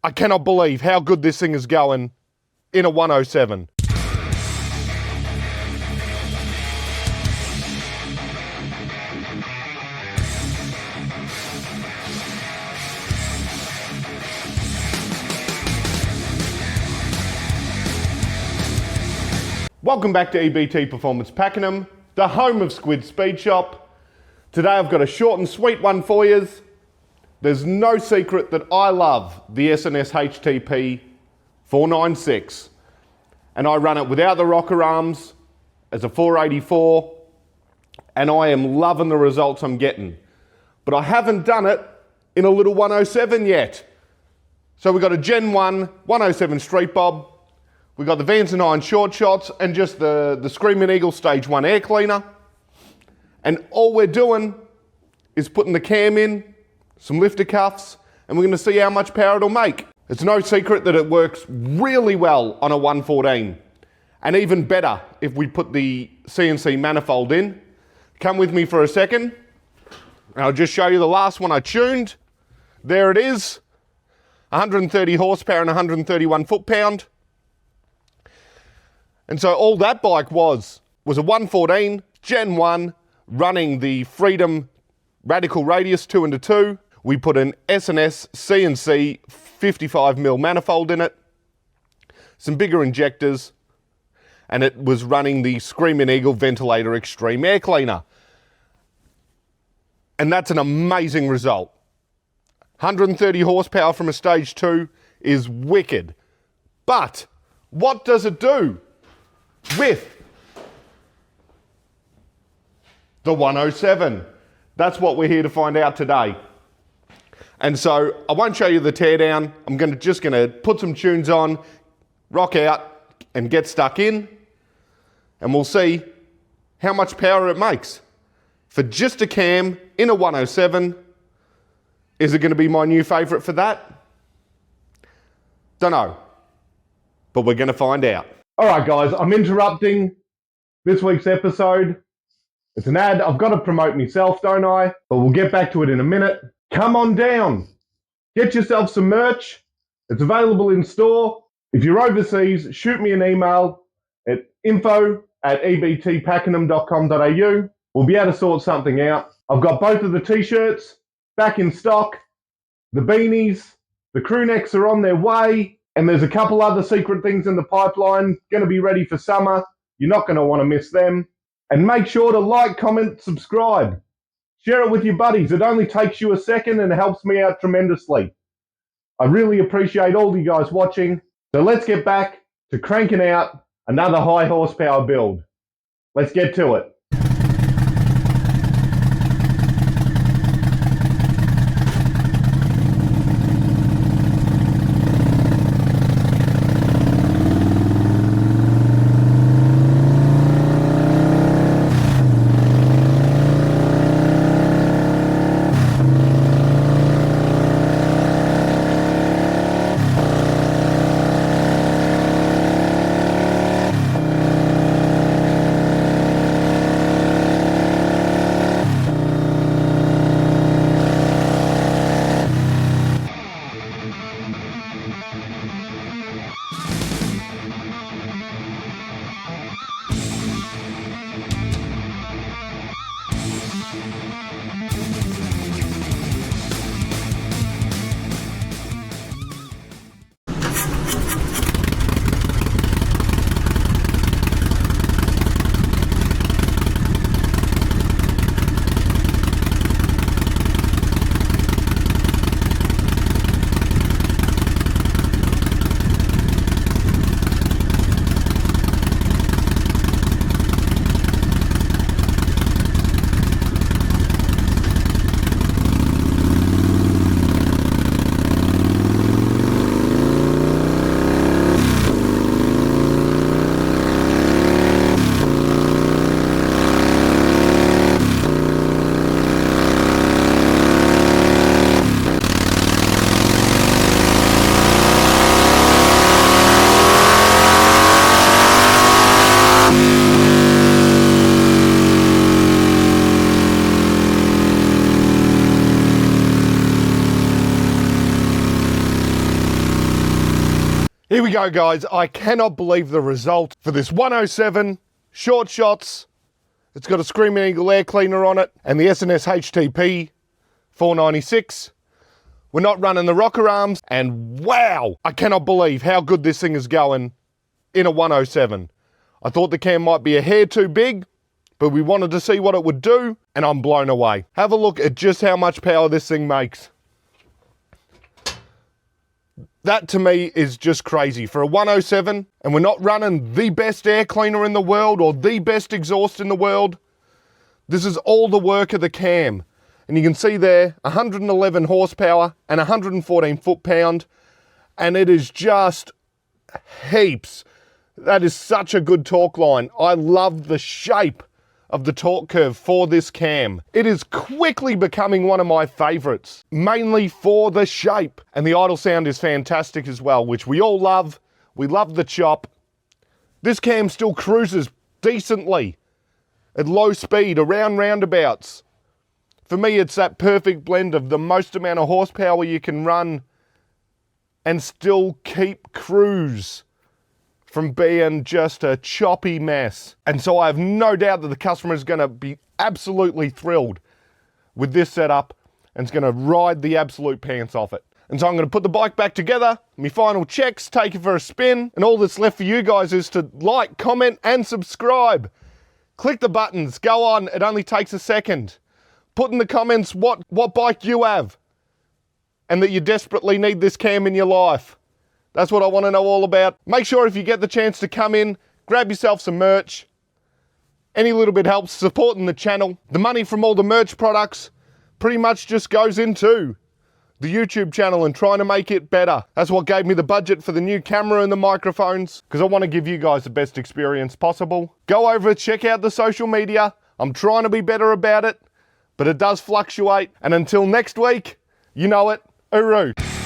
I cannot believe how good this thing is going in a 107. Welcome back to EBT Performance Pakenham, the home of Squid Speed Shop. Today I've got a short and sweet one for yous. There's no secret that I love the S&S HTP 496, and I run it without the rocker arms as a 484, and I am loving the results I'm getting. But I haven't done it in a little 107 yet. So we've got a Gen 1 107 Street Bob. We've got the Vans and Iron short shots and just the Screaming Eagle Stage 1 air cleaner. And all we're doing is putting the cam in, some lifter cuffs, and we're going to see how much power it'll make. It's no secret that it works really well on a 114, and even better if we put the CNC manifold in. Come with me for a second, and I'll just show you the last one I tuned. There it is, 130 horsepower and 131 foot-pound. And so all that bike was a 114 Gen 1 running the Freedom Radical Radius 2-2. We put an S&S CNC 55mm manifold in it, some bigger injectors, and it was running the Screaming Eagle Ventilator Extreme air cleaner. And that's an amazing result. 130 horsepower from a Stage 2 is wicked. But what does it do with the 107? That's what we're here to find out today. And so I won't show you the teardown. I'm just gonna put some tunes on, rock out, and get stuck in, and we'll see how much power it makes. For just a cam in a 107, is it gonna be my new favorite for that? Don't know, but we're gonna find out. All right, guys, I'm interrupting this week's episode. It's an ad. I've got to promote myself, don't I? But we'll get back to it in a minute. Come on down. Get yourself some merch. It's available in store. If you're overseas, shoot me an email at info@ebtpakenham.com.au. We'll be able to sort something out. I've got both of the t-shirts back in stock. The beanies, the crew necks are on their way. And there's a couple other secret things in the pipeline, going to be ready for summer. You're not going to want to miss them. And make sure to like, comment, subscribe. Share it with your buddies. It only takes you a second and it helps me out tremendously. I really appreciate all you guys watching. So let's get back to cranking out another high horsepower build. Let's get to it. Here we go, guys. I cannot believe the result for this 107 short shots. It's got a Screaming Eagle air cleaner on it and the S&S HTP 496. We're not running the rocker arms, and wow, I cannot believe how good this thing is going in a 107. I thought the cam might be a hair too big, but we wanted to see what it would do, and I'm blown away. Have a look at just how much power this thing makes. That to me is just crazy. For a 107, and we're not running the best air cleaner in the world or the best exhaust in the world, this is all the work of the cam. And you can see there, 111 horsepower and 114 foot-pound, and it is just heaps. That is such a good torque line. I love the shape of the torque curve for this cam. It is quickly becoming one of my favorites, mainly for the shape. And the idle sound is fantastic as well, which we all love. We love the chop. This cam still cruises decently at low speed around roundabouts. For me, it's that perfect blend of the most amount of horsepower you can run and still keep cruise from being just a choppy mess. And so I have no doubt that the customer is going to be absolutely thrilled with this setup and is going to ride the absolute pants off it. And so I'm going to put the bike back together, my final checks, take it for a spin, and all that's left for you guys is to like, comment, and subscribe. Click the buttons, go on, it only takes a second. Put in the comments what bike you have and that you desperately need this cam in your life. That's what I want to know all about. Make sure if you get the chance to come in, grab yourself some merch. Any little bit helps supporting the channel. The money from all the merch products pretty much just goes into the YouTube channel and trying to make it better. That's what gave me the budget for the new camera and the microphones, because I want to give you guys the best experience possible. Go over, check out the social media. I'm trying to be better about it, but it does fluctuate. And until next week, you know it, hooroo.